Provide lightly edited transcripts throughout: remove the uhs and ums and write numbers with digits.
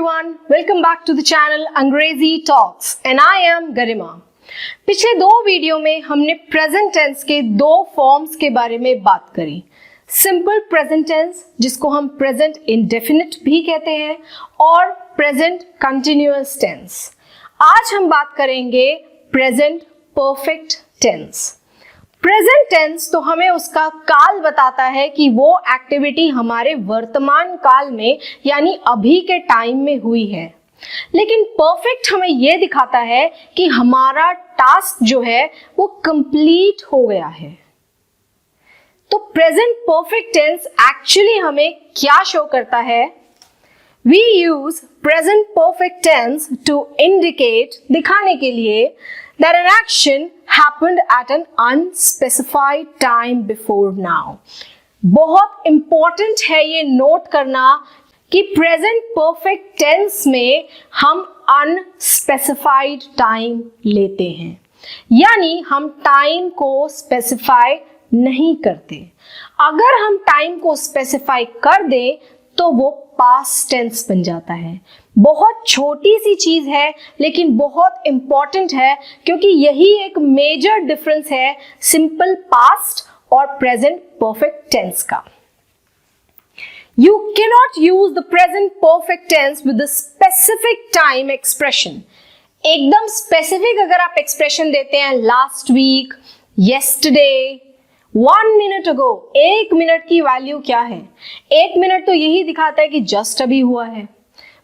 everyone, welcome back to the channel Angrezi Talks and I am Garima। पिछले दो video में हमने present tense के दो फॉर्म्स के बारे में बात करी। सिंपल प्रेजेंट टेंस जिसको हम प्रेजेंट इंडेफिनिट भी कहते हैं और प्रेजेंट कंटिन्यूअस टेंस। आज हम बात करेंगे present perfect tense. Present tense तो हमें उसका काल बताता है कि वो एक्टिविटी हमारे वर्तमान काल में यानी अभी के टाइम में हुई है, लेकिन परफेक्ट हमें ये दिखाता है कि हमारा टास्क जो है वो कंप्लीट हो गया है। तो प्रेजेंट परफेक्ट टेंस एक्चुअली हमें क्या शो करता है? We use present perfect tense to indicate, दिखाने के लिए that an action happened at an unspecified time before now। बहुत important है ये नोट करना कि present perfect tense में हम unspecified time लेते हैं, यानी हम टाइम को स्पेसिफाई नहीं करते। अगर हम टाइम को स्पेसिफाई कर दें तो वो पास्ट टेंस बन जाता है। बहुत छोटी सी चीज है लेकिन बहुत इंपॉर्टेंट है, क्योंकि यही एक मेजर डिफरेंस है सिंपल पास्ट और प्रेजेंट परफेक्ट टेंस का। You cannot use the present perfect tense with a specific time expression। एकदम स्पेसिफिक अगर आप एक्सप्रेशन देते हैं last week, yesterday, 1 minute ago, 1 minute की वैल्यू क्या है? 1 मिनट तो यही दिखाता है कि जस्ट अभी हुआ है,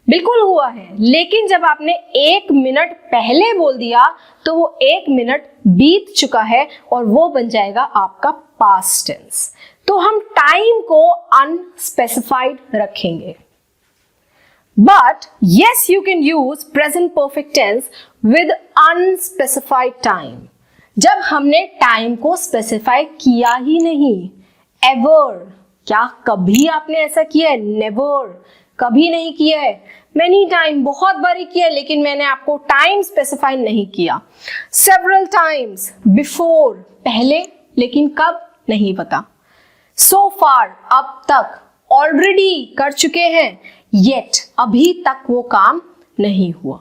बिल्कुल हुआ है। लेकिन जब आपने 1 मिनट पहले बोल दिया तो वो 1 मिनट बीत चुका है और वो बन जाएगा आपका पास्ट टेंस। तो हम टाइम को अनस्पेसिफाइड रखेंगे। But yes, you can use present perfect tense with unspecified time। जब हमने टाइम को स्पेसिफाई किया ही नहीं। एवर, क्या कभी आपने ऐसा किया है? नेवर, कभी नहीं किया है। मेनी टाइम, बहुत बारी किया है, लेकिन मैंने आपको टाइम स्पेसिफाई नहीं किया। सेवरल टाइम्स, बिफोर, पहले, लेकिन कब नहीं पता। सो फार, अब तक, ऑलरेडी कर चुके हैं, येट, अभी तक वो काम नहीं हुआ।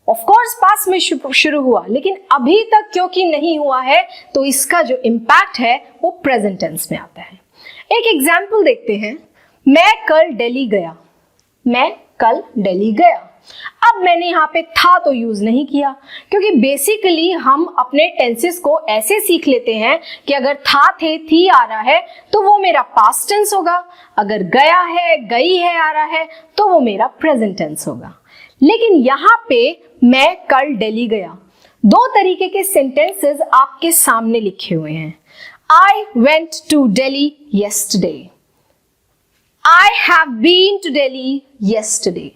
ऑफ कोर्स पास्ट में शुरू हुआ, लेकिन अभी तक क्योंकि नहीं हुआ है तो इसका जो इम्पैक्ट है वो प्रेजेंट टेंस में आता है। एक एग्जाम्पल देखते हैं। मैं कल दिल्ली गया। मैं कल दिल्ली गया। अब मैंने यहाँ पे था तो यूज नहीं किया, क्योंकि बेसिकली हम अपने टेंसेस को ऐसे सीख लेते हैं कि अगर था, थे, थी आ रहा है तो वो मेरा पास्ट टेंस होगा, अगर गया है, गई है आ रहा है तो वो मेरा प्रेजेंट टेंस होगा। लेकिन यहाँ पे मैं कल दिल्ली गया, दो तरीके के सेंटेंसेस आपके सामने लिखे हुए हैं। I went to Delhi yesterday। I have been to Delhi yesterday।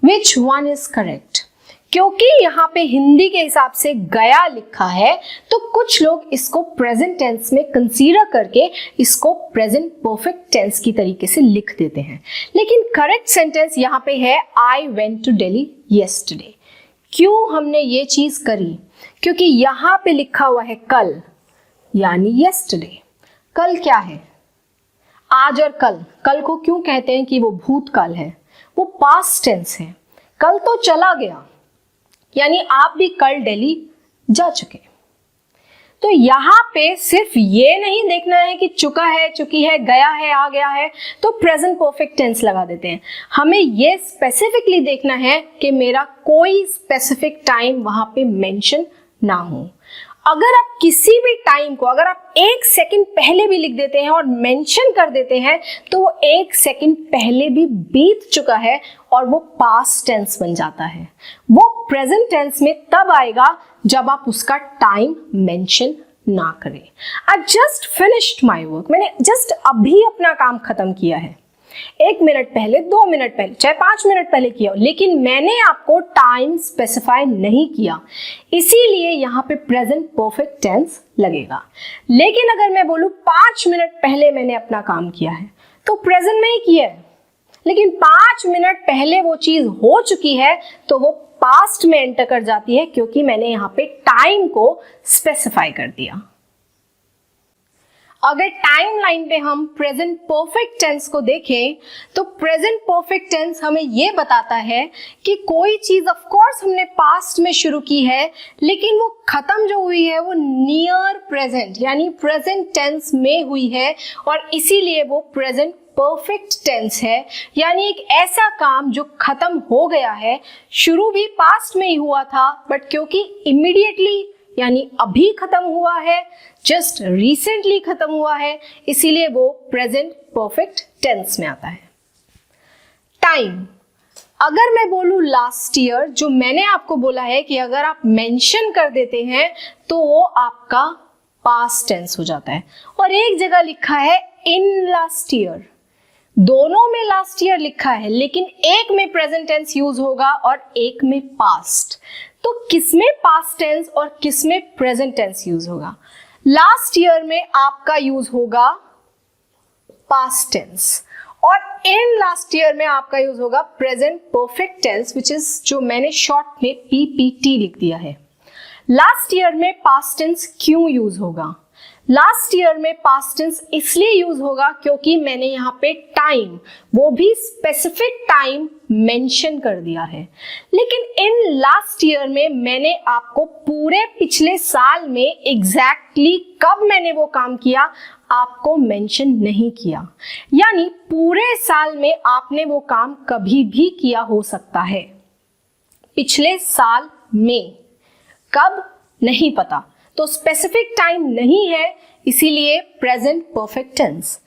Which one is correct? क्योंकि यहाँ पे हिंदी के हिसाब से गया लिखा है तो कुछ लोग इसको प्रेजेंट टेंस में कंसीडर करके इसको प्रेजेंट परफेक्ट टेंस की तरीके से लिख देते हैं, लेकिन करेक्ट सेंटेंस यहाँ पे है I went to Delhi yesterday। क्यों हमने ये चीज करी? क्योंकि यहाँ पे लिखा हुआ है कल, यानी yesterday। कल क्या है? आज और कल। कल को क्यों कहते हैं कि वो भूतकाल है? वो पास्ट टेंस है। कल तो चला गया, यानी आप भी कल दिल्ली जा चुके। तो यहाँ पे सिर्फ ये नहीं देखना है कि चुका है, चुकी है, गया है, आ गया है तो प्रेजेंट परफेक्ट टेंस लगा देते हैं। हमें ये स्पेसिफिकली देखना है कि मेरा कोई स्पेसिफिक टाइम वहां पे मेंशन ना हो। अगर आप किसी भी टाइम को अगर आप 1 सेकंड पहले भी लिख देते हैं और मेंशन कर देते हैं तो वो 1 सेकंड पहले भी बीत चुका है और वो पास्ट टेंस बन जाता है। वो प्रेजेंट टेंस में तब आएगा जब आप उसका टाइम मेंशन ना करें। I just finished my work. मैंने जस्ट अभी अपना काम खत्म किया है। 1 मिनट पहले, 2 मिनट पहले, चाहे 5 मिनट पहले किया हो, लेकिन मैंने आपको टाइम स्पेसिफाई नहीं किया, इसीलिए यहाँ पे प्रेजेंट परफेक्ट टेंस लगेगा। लेकिन अगर मैं बोलूँ 5 मिनट पहले मैंने अपना काम किया है तो प्रेजेंट में ही किया है, लेकिन 5 मिनट पहले वो चीज हो चुकी है तो वो पास्ट में एंटर कर जाती है, क्योंकि मैंने यहाँ पे टाइम को स्पेसिफाई कर दिया। अगर टाइमलाइन पे हम प्रेजेंट परफेक्ट टेंस को देखें तो प्रेजेंट परफेक्ट टेंस हमें ये बताता है कि कोई चीज ऑफ कोर्स हमने पास्ट में शुरू की है, लेकिन वो खत्म जो हुई है वो नियर प्रेजेंट यानी प्रेजेंट टेंस में हुई है, और इसीलिए वो प्रेजेंट परफेक्ट टेंस है। यानी एक ऐसा काम जो खत्म हो गया है, शुरू भी पास्ट में ही हुआ था, बट क्योंकि इमीडिएटली यानी अभी खत्म हुआ है, जस्ट रिसेंटली खत्म हुआ है, इसीलिए वो प्रेजेंट परफेक्ट टेंस में आता है। टाइम, अगर मैं बोलूं लास्ट ईयर, जो मैंने आपको बोला है कि अगर आप मेंशन कर देते हैं तो वो आपका पास्ट टेंस हो जाता है। और एक जगह लिखा है इन लास्ट ईयर, दोनों में लास्ट ईयर लिखा है, लेकिन एक में प्रेजेंट टेंस यूज होगा और एक में पास्ट। तो किसमें पास्ट टेंस और किसमें प्रेजेंट टेंस यूज होगा? लास्ट ईयर में आपका यूज होगा पास्ट टेंस, और इन लास्ट ईयर में आपका यूज होगा present perfect tense, which is जो मैंने शॉर्ट में पीपीटी लिख दिया है। लास्ट ईयर में पास्ट टेंस क्यों यूज होगा? लास्ट ईयर में पास्ट टेंस इसलिए यूज होगा क्योंकि मैंने यहाँ पे टाइम, वो भी स्पेसिफिक टाइम मेंशन कर दिया है। लेकिन इन लास्ट ईयर में मैंने आपको पूरे पिछले साल में एग्जैक्टली कब मैंने वो काम किया आपको मेंशन नहीं किया। यानी पूरे साल में आपने वो काम कभी भी किया हो सकता है, पिछले साल में कब नहीं पता, तो स्पेसिफिक टाइम नहीं है, इसीलिए present perfect tense.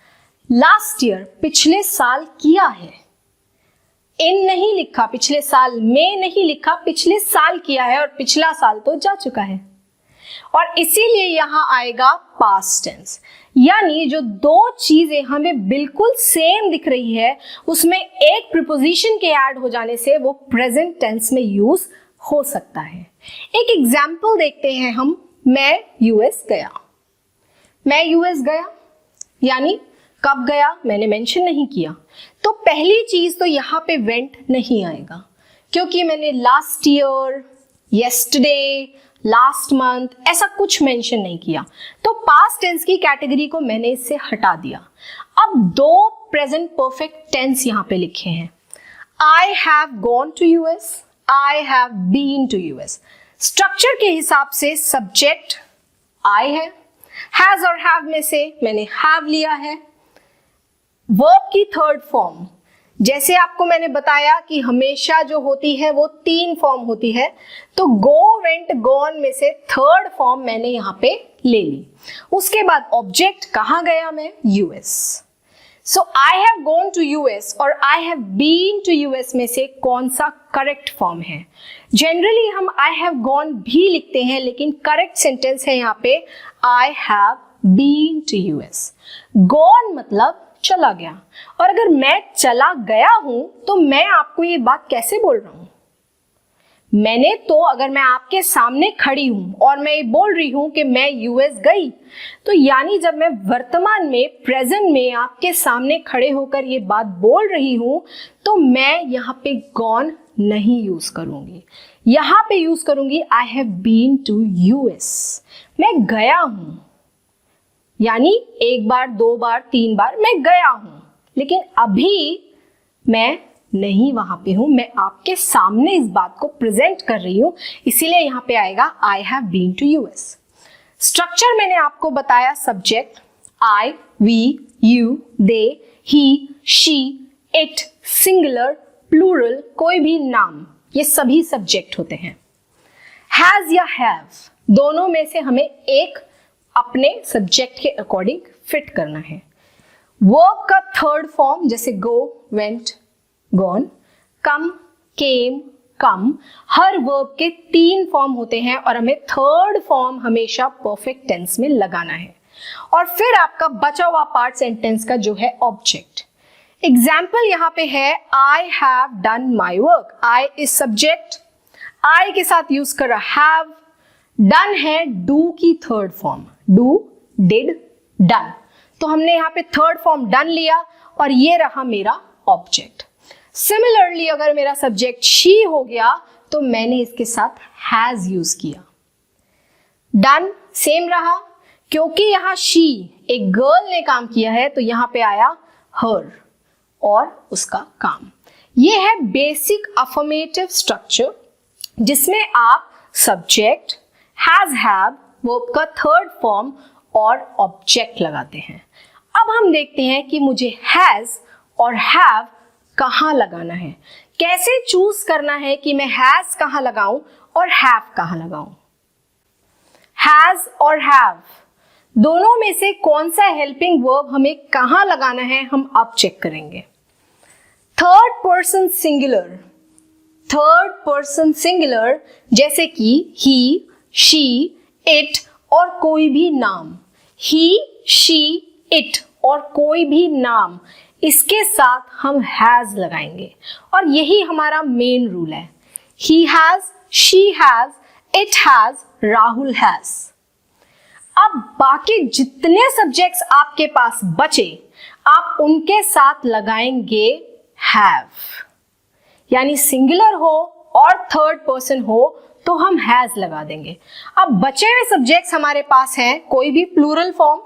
Last year पिछले साल किया है, इन नहीं लिखा, पिछले साल में नहीं लिखा, पिछले साल किया है, और पिछला साल तो जा चुका है, और इसीलिए यहां आएगा पास्ट टेंस। यानी जो दो चीजें हमें बिल्कुल सेम दिख रही है, उसमें एक प्रीपोजिशन के ऐड हो जाने से वो प्रेजेंट टेंस में यूज हो सकता है। एक एग्जाम्पल देखते हैं हम। मैं यूएस गया, मैं यूएस गया यानी कब गया मैंने मेंशन नहीं किया, तो पहली चीज तो यहां पे वेंट नहीं आएगा, क्योंकि मैंने last year, yesterday, last month ऐसा कुछ मेंशन नहीं किया, तो पास्ट टेंस की कैटेगरी को मैंने इससे हटा दिया। अब दो प्रेजेंट परफेक्ट टेंस यहां पे लिखे हैं। I have gone to US, I have been to US. Structure के हिसाब से सब्जेक्ट आई है, हैज और हैव में से मैंने हैव लिया है। वर्ब की थर्ड फॉर्म, जैसे आपको मैंने बताया कि हमेशा जो होती है वो तीन फॉर्म होती है, तो गो, वेंट, गॉन में से थर्ड फॉर्म मैंने यहां पे ले ली। उसके बाद ऑब्जेक्ट, कहां गया मैं, US. So I have gone to US और I have been to US में से कौन सा करेक्ट फॉर्म है? जनरली हम आई हैव गॉन भी लिखते हैं, लेकिन करेक्ट सेंटेंस है यहाँ पे I have been to US. Gone मतलब चला गया, और अगर मैं चला गया हूं तो मैं आपको ये बात कैसे बोल रहा हूं? मैंने तो, अगर मैं आपके सामने खड़ी हूं और मैं ये बोल रही हूं कि मैं यूएस गई, तो यानी जब मैं वर्तमान में, प्रेजेंट में आपके सामने खड़े होकर ये बात बोल रही हूं, तो मैं यहाँ पे गॉन नहीं यूज करूंगी, यहां पे यूज करूंगी I have been to US. मैं गया हूं, यानी एक बार, दो बार, तीन बार मैं गया हूं, लेकिन अभी मैं नहीं वहां पे हूं, मैं आपके सामने इस बात को प्रेजेंट कर रही हूं, इसीलिए यहां पे आएगा I have been to US. Structure मैंने आपको बताया, subject I, we, you, they, he, she, it, singular, plural, कोई भी नाम, ये सभी सब्जेक्ट होते हैं। हैज या हैव, दोनों में से हमें एक अपने सब्जेक्ट के अकॉर्डिंग फिट करना है। वर्ब का थर्ड फॉर्म, जैसे गो, वेंट, गॉन, कम, केम, कम, हर वर्ब के तीन फॉर्म होते हैं और हमें थर्ड फॉर्म हमेशा परफेक्ट टेंस में लगाना है। और फिर आपका बचा हुआ पार्ट सेंटेंस का जो है ऑब्जेक्ट। एग्जाम्पल यहां पे है I have done my work, I is subject, I के साथ यूज कर रहा हैव, डन है डू की third form, do, did, done, तो हमने यहाँ पे थर्ड फॉर्म डन लिया और ये रहा मेरा ऑब्जेक्ट। सिमिलरली अगर मेरा सब्जेक्ट शी हो गया तो मैंने इसके साथ हैज यूज किया। डन सेम रहा, क्योंकि यहाँ शी एक गर्ल ने काम किया है तो यहाँ पे आया हर और उसका काम। ये है बेसिक अफर्मेटिव स्ट्रक्चर जिसमें आप सब्जेक्ट, हैज, हैव, वर्ब का थर्ड फॉर्म और ऑब्जेक्ट लगाते हैं। अब हम देखते हैं कि मुझे हैज और हैव कहाँ लगाना है, कैसे चूज करना है कि मैं हैज कहाँ लगाऊं और हैव कहाँ लगाऊं। हैज और हैव दोनों में से कौन सा हेल्पिंग वर्ब हमें कहाँ लगाना है हम अब चेक करेंगे। थर्ड पर्सन सिंगुलर जैसे कि ही, शी, इट और कोई भी नाम, ही, शी, इट और कोई भी नाम, इसके साथ हम हैज लगाएंगे और यही हमारा मेन रूल है। He has, she has, it has, Rahul has. अब बाकी जितने सब्जेक्ट्स आपके पास बचे आप उनके साथ लगाएंगे हैव, यानी सिंगुलर हो और थर्ड पर्सन हो तो हम हैज लगा देंगे। अब बचे हुए सब्जेक्ट्स हमारे पास हैं कोई भी plural form,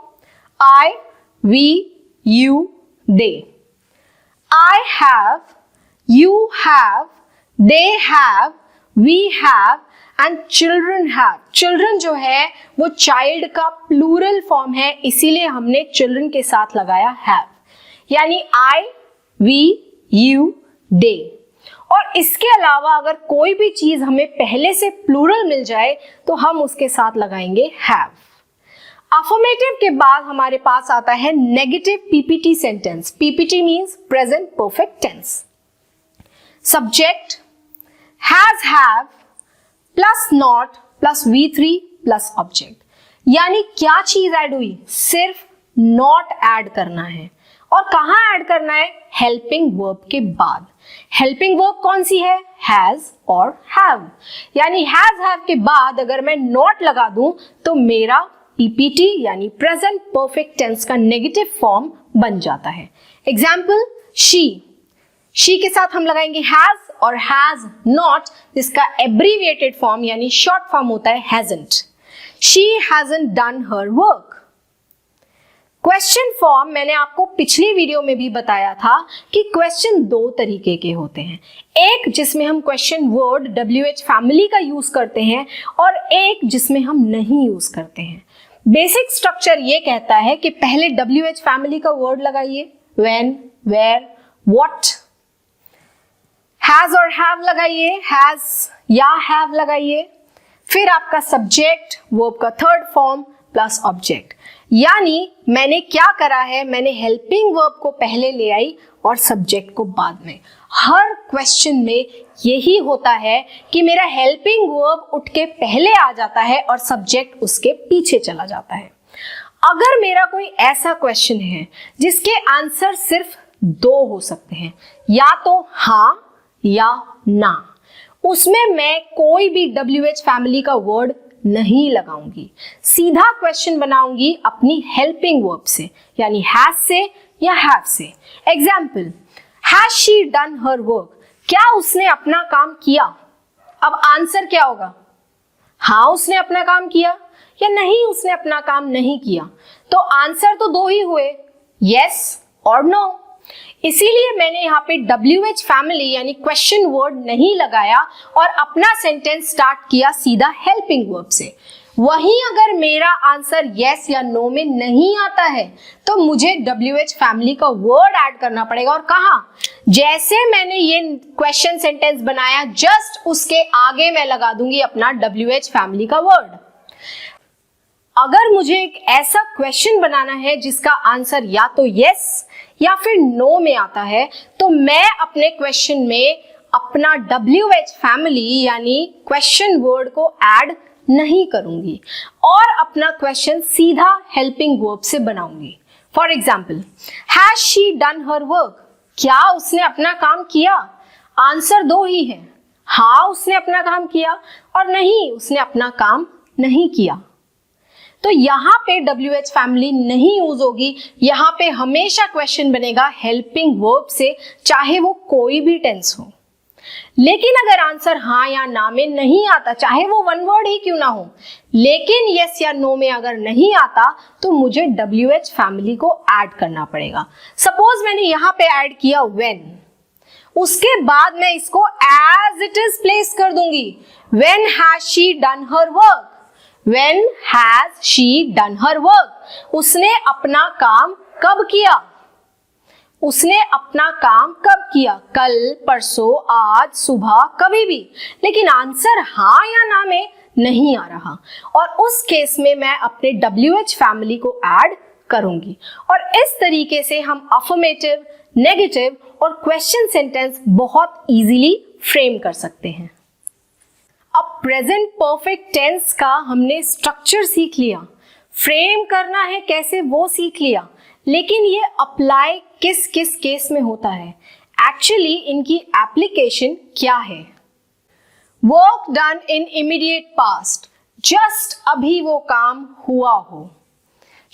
I, we, you, they. I have, you have, they have, we have and children have। Children जो है वो child का प्लूरल फॉर्म है, इसीलिए हमने children के साथ लगाया have, यानी I, we, you, they। और इसके अलावा अगर कोई भी चीज हमें पहले से प्लूरल मिल जाए तो हम उसके साथ लगाएंगे have। अफर्मेटिव के बाद हमारे पास आता है negative PPT sentence. PPT means present perfect tense. Subject has, have plus not plus V3 plus object, यानी क्या चीज ऐड हुई, सिर्फ नॉट ऐड करना है। और कहां ऐड करना है, हेल्पिंग वर्ब के बाद। हेल्पिंग वर्ब कौन सी है, हैज और हैव, यानी हैज हैव के बाद अगर मैं नॉट लगा दूं तो मेरा पीपीटी यानी प्रेजेंट परफेक्ट टेंस का नेगेटिव फॉर्म बन जाता है। एग्जाम्पल, शी के साथ हम लगाएंगे हैज और हैज नॉट, जिसका एब्रीविएटेड फॉर्म यानी शॉर्ट फॉर्म होता है hasn't. She hasn't done her work. Question form मैंने आपको पिछली वीडियो में भी बताया था कि क्वेश्चन दो तरीके के होते हैं, एक जिसमें हम क्वेश्चन वर्ड WH फैमिली का यूज करते हैं और एक जिसमें हम नहीं यूज करते हैं। बेसिक स्ट्रक्चर ये कहता है कि पहले WH फैमिली का वर्ड लगाइए, व्हेन, वेयर, व्हाट। हैज और हैव लगाइए, हैज या हैव लगाइए, फिर आपका सब्जेक्ट, वर्ब का थर्ड फॉर्म प्लस ऑब्जेक्ट। यानी मैंने क्या करा है, मैंने हेल्पिंग वर्ब को पहले ले आई और सब्जेक्ट को बाद में। हर क्वेश्चन में यही होता है कि मेरा हेल्पिंग वर्ब उठ के पहले आ जाता है और सब्जेक्ट उसके पीछे चला जाता है। अगर मेरा कोई ऐसा क्वेश्चन है जिसके आंसर सिर्फ दो हो सकते हैं, या तो हाँ या ना, उसमें मैं कोई भी WH फैमिली का वर्ड नहीं लगाऊंगी, सीधा क्वेश्चन बनाऊंगी अपनी हेल्पिंग वर्ब से, यानी हैज से या हैव से। Example, has she done her work, क्या उसने अपना काम किया। अब आंसर क्या होगा, हाँ उसने अपना काम किया या नहीं उसने अपना काम नहीं किया। तो आंसर तो दो ही हुए, यस और नो। इसीलिए मैंने यहाँ पे WH फैमिली यानी क्वेश्चन वर्ड नहीं लगाया और अपना सेंटेंस स्टार्ट किया सीधा हेल्पिंग वर्ब से। वहीं अगर मेरा आंसर यस या नो में नहीं आता है तो मुझे WH फैमिली का वर्ड ऐड करना पड़ेगा। और कहाँ, जैसे मैंने ये क्वेश्चन सेंटेंस बनाया जस्ट उसके आगे मैं लगा दूंगी अपना WH फैमिली का वर्ड। अगर मुझे एक ऐसा क्वेश्चन बनाना है जिसका आंसर या तो यस या फिर नो में आता है तो मैं अपने क्वेश्चन में अपना WH फैमिली यानी क्वेश्चन वर्ड को ऐड नहीं करूंगी और अपना क्वेश्चन सीधा हेल्पिंग वर्ब से बनाऊंगी। For example, has she done her work, क्या उसने अपना काम किया। आंसर दो ही है, हाँ उसने अपना काम किया और नहीं उसने अपना काम नहीं किया। तो यहाँ पे WH फैमिली नहीं यूज होगी, यहाँ पे हमेशा क्वेश्चन बनेगा हेल्पिंग वर्ब से, चाहे वो कोई भी टेंस हो। लेकिन अगर आंसर हाँ या ना में नहीं आता, चाहे वो वन वर्ड ही क्यों ना हो, लेकिन यस या नो में अगर नहीं आता तो मुझे WH फैमिली को ऐड करना पड़ेगा। सपोज मैंने यहां पे ऐड किया when, उसके बाद मैं इसको एज इट इज प्लेस कर दूंगी। When has she done her work? When has she done her work? उसने अपना काम कब किया? उसने अपना काम कब किया? कल, परसों, आज, सुबह, कभी भी। लेकिन आंसर हाँ या ना में नहीं आ रहा, और उस केस में मैं अपने WH फैमिली को ऐड करूंगी। और इस तरीके से हम अफर्मेटिव, नेगेटिव और क्वेश्चन सेंटेंस बहुत इजीली फ्रेम कर सकते हैं। अब प्रेजेंट परफेक्ट टेंस का हमने स्ट्रक्चर सीख लिया, फ्रेम करना है कैसे वो सीख लिया, लेकिन ये अप्लाई किस किस केस में होता है, एक्चुअली इनकी एप्लीकेशन क्या है। Work done in immediate past, just अभी वो काम हुआ हो।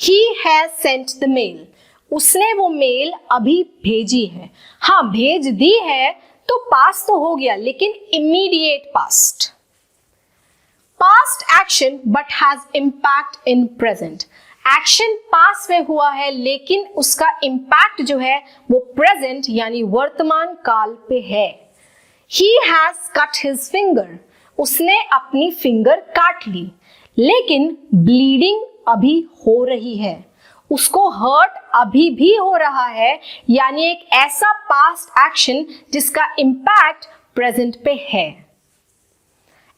He has sent the mail, उसने वो मेल अभी भेजी है। हाँ, भेज दी है तो पास तो हो गया, लेकिन immediate past. Past action but has impact in present, action past में हुआ है लेकिन उसका इंपैक्ट जो है वो प्रेजेंट यानी वर्तमान काल पे है। He has cut his finger, उसने अपनी फिंगर काट ली, लेकिन ब्लीडिंग अभी हो रही है, उसको हर्ट अभी भी हो रहा है, यानी एक ऐसा पास्ट एक्शन जिसका इंपैक्ट प्रेजेंट पे है।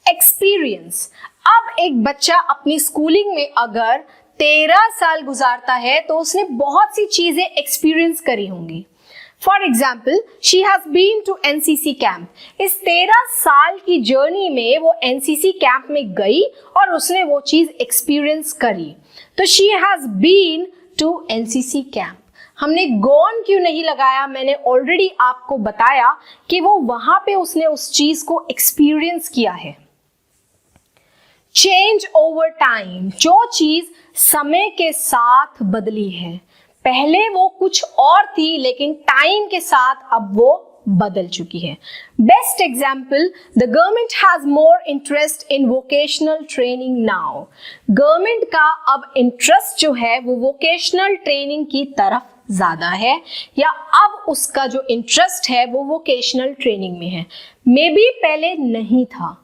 एक्सपीरियंस, अब एक बच्चा अपनी स्कूलिंग में अगर 13 साल गुजारता है तो उसने बहुत सी चीजें एक्सपीरियंस करी होंगी। For example, she has been to NCC camp. इस 13 साल की जर्नी में वो NCC कैंप में गई और उसने वो चीज एक्सपीरियंस करी, तो she has been to NCC camp. हमने गॉन क्यों नहीं लगाया, मैंने ऑलरेडी आपको बताया कि वो वहां पे उसने उस चीज को एक्सपीरियंस किया है। चेंज ओवर टाइम, जो चीज समय के साथ बदली है, पहले वो कुछ और थी लेकिन टाइम के साथ अब वो बदल चुकी है। Best example, the government has more interest in vocational training now. Government का अब इंटरेस्ट जो है वो वोकेशनल ट्रेनिंग की तरफ ज्यादा है, या अब उसका जो इंटरेस्ट है वो वोकेशनल ट्रेनिंग में है। मे बी पहले नहीं था,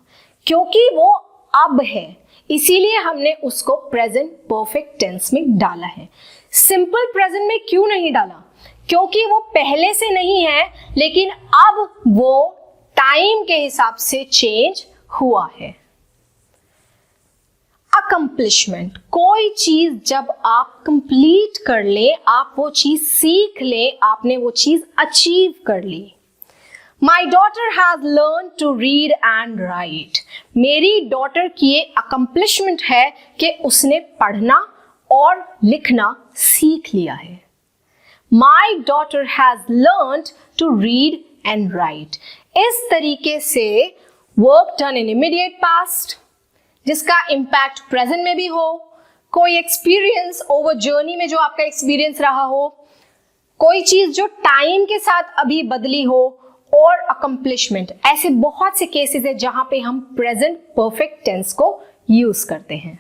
क्योंकि वो अब है, इसीलिए हमने उसको प्रेजेंट परफेक्ट टेंस में डाला है। सिंपल प्रेजेंट में क्यों नहीं डाला? क्योंकि वो पहले से नहीं है, लेकिन अब वो टाइम के हिसाब से चेंज हुआ है। अकम्प्लिशमेंट, कोई चीज जब आप कंप्लीट कर ले, आप वो चीज सीख ले, आपने वो चीज अचीव कर ली। My daughter has learned to read and write. मेरी डॉटर की ये अकम्प्लिशमेंट है कि उसने पढ़ना और लिखना सीख लिया है। My daughter has learned to read and write. इस तरीके से work done in immediate past, जिसका इम्पैक्ट प्रेजेंट में भी हो, कोई एक्सपीरियंस ओवर जर्नी में जो आपका एक्सपीरियंस रहा हो, कोई चीज जो टाइम के साथ अभी बदली हो, और अकम्प्लिशमेंट, ऐसे बहुत से केसेस है जहां पे हम प्रेजेंट परफेक्ट टेंस को यूज करते हैं।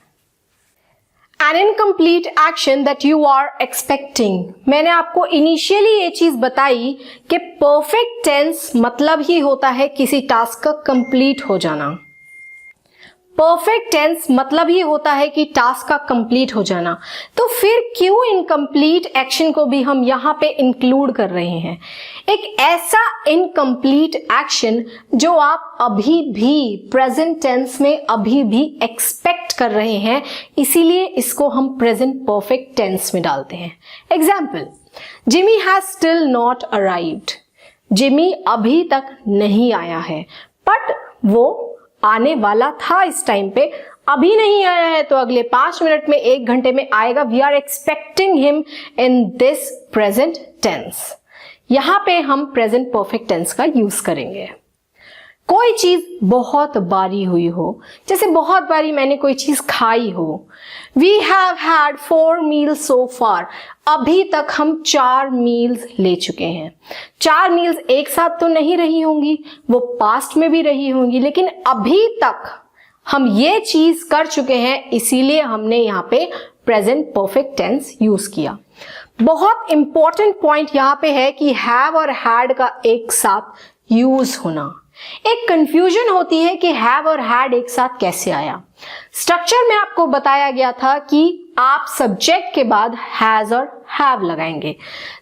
An incomplete action that you are expecting, मैंने आपको इनिशियली ये चीज बताई कि परफेक्ट टेंस मतलब ही होता है किसी टास्क का कंप्लीट हो जाना। परफेक्ट टेंस मतलब ही होता है कि टास्क का कंप्लीट हो जाना, तो फिर क्यों इनकम्प्लीट एक्शन को भी हम यहाँ पे इंक्लूड कर रहे हैं? एक ऐसा इनकम्प्लीट एक्शन जो आप अभी भी प्रेजेंट टेंस में अभी भी एक्सपेक्ट कर रहे हैं, इसीलिए इसको हम प्रेजेंट परफेक्ट टेंस में डालते हैं। Example, Jimmy has still not arrived. Jimmy अभी तक नहीं आया है, बट वो आने वाला था इस टाइम पे, अभी नहीं आया है तो अगले 5 मिनट में, 1 घंटे में आएगा। We are expecting him in this present tense. यहां पे हम प्रेजेंट परफेक्ट टेंस का यूज करेंगे। कोई चीज बहुत बारी हुई हो, जैसे बहुत बारी मैंने कोई चीज खाई हो। We have had 4 meals so far. अभी तक हम 4 मील्स ले चुके हैं। 4 मील्स एक साथ तो नहीं रही होंगी, वो पास्ट में भी रही होंगी, लेकिन अभी तक हम ये चीज कर चुके हैं, इसीलिए हमने यहाँ पे प्रेजेंट परफेक्ट टेंस यूज किया। बहुत इंपॉर्टेंट पॉइंट यहाँ पे है कि हैव और हैड का एक साथ यूज होना। एक कंफ्यूजन होती है कि हैव और हैड एक साथ कैसे आया। स्ट्रक्चर में आपको बताया गया था कि आप सब्जेक्ट के बाद हैज और हैव लगाएंगे।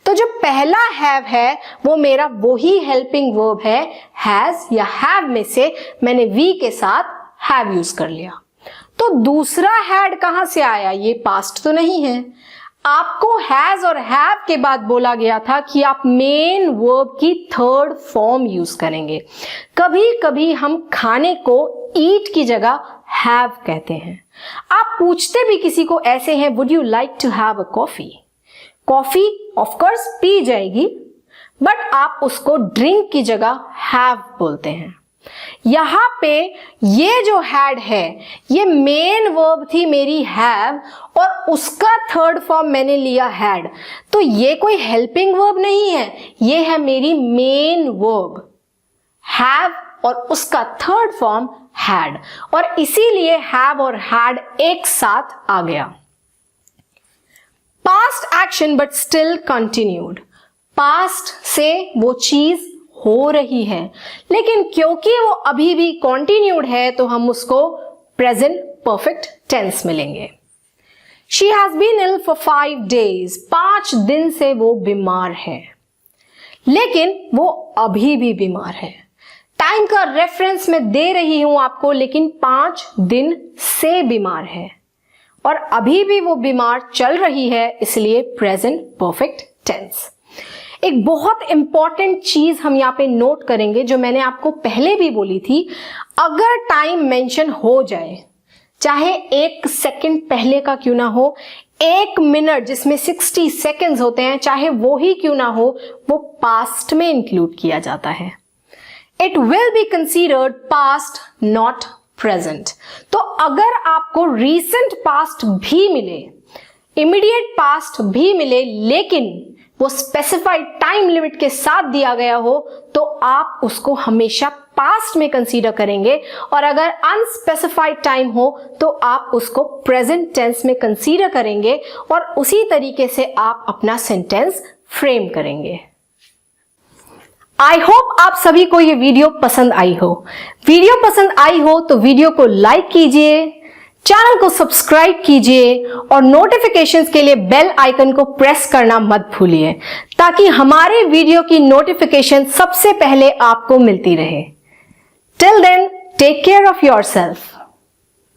तो जो पहला हैव है वो मेरा वही हेल्पिंग वर्ब है हैज या हैव में से मैंने वी के साथ हैव यूज कर लिया। तो दूसरा हैड कहां से आया? ये पास्ट तो नहीं है। आपको हैज और हैव के बाद बोला गया था कि आप मेन वर्ब की थर्ड फॉर्म यूज करेंगे। कभी कभी हम खाने को ईट की जगह हैव कहते हैं। आप पूछते भी किसी को ऐसे हैं, would you like to have a coffee? Coffee of course पी जाएगी, बट आप उसको ड्रिंक की जगह हैव बोलते हैं। यहां पे ये जो हैड है ये मेन वर्ब थी मेरी हैव और उसका थर्ड फॉर्म मैंने लिया हैड। तो ये कोई हेल्पिंग वर्ब नहीं है, ये है मेरी मेन वर्ब हैव और उसका थर्ड फॉर्म हैड, और इसीलिए हैव और हैड एक साथ आ गया। Past action but still continued. Past से वो चीज हो रही है, लेकिन क्योंकि वो अभी भी कंटिन्यूड है तो हम उसको प्रेजेंट परफेक्ट टेंस में लेंगे। She has been ill for 5 days. 5 दिन से वो बीमार है, लेकिन वो अभी भी बीमार है। टाइम का रेफरेंस मैं दे रही हूं आपको, लेकिन 5 दिन से बीमार है और अभी भी वो बीमार चल रही है, इसलिए प्रेजेंट परफेक्ट टेंस। एक बहुत इंपॉर्टेंट चीज हम यहाँ पे नोट करेंगे जो मैंने आपको पहले भी बोली थी। अगर टाइम मेंशन हो जाए, चाहे 1 सेकंड पहले का क्यों ना हो, 1 मिनट जिसमें 60 सेकंड्स होते हैं, चाहे वो ही क्यों ना हो, वो पास्ट में इंक्लूड किया जाता है। It will be considered past not present. तो अगर आपको रीसेंट पास्ट भी मिले, इमीडिएट पास्ट भी मिले, लेकिन वो स्पेसिफाइड टाइम लिमिट के साथ दिया गया हो, तो आप उसको हमेशा पास्ट में कंसीडर करेंगे, और अगर अनस्पेसिफाइड टाइम हो तो आप उसको प्रेजेंट टेंस में कंसीडर करेंगे और उसी तरीके से आप अपना सेंटेंस फ्रेम करेंगे। आई होप आप सभी को ये वीडियो पसंद आई हो। वीडियो पसंद आई हो तो वीडियो को लाइक कीजिए, चैनल को सब्सक्राइब कीजिए और नोटिफिकेशंस के लिए बेल आइकन को प्रेस करना मत भूलिए, ताकि हमारे वीडियो की नोटिफिकेशन सबसे पहले आपको मिलती रहे। Till then, take care of yourself.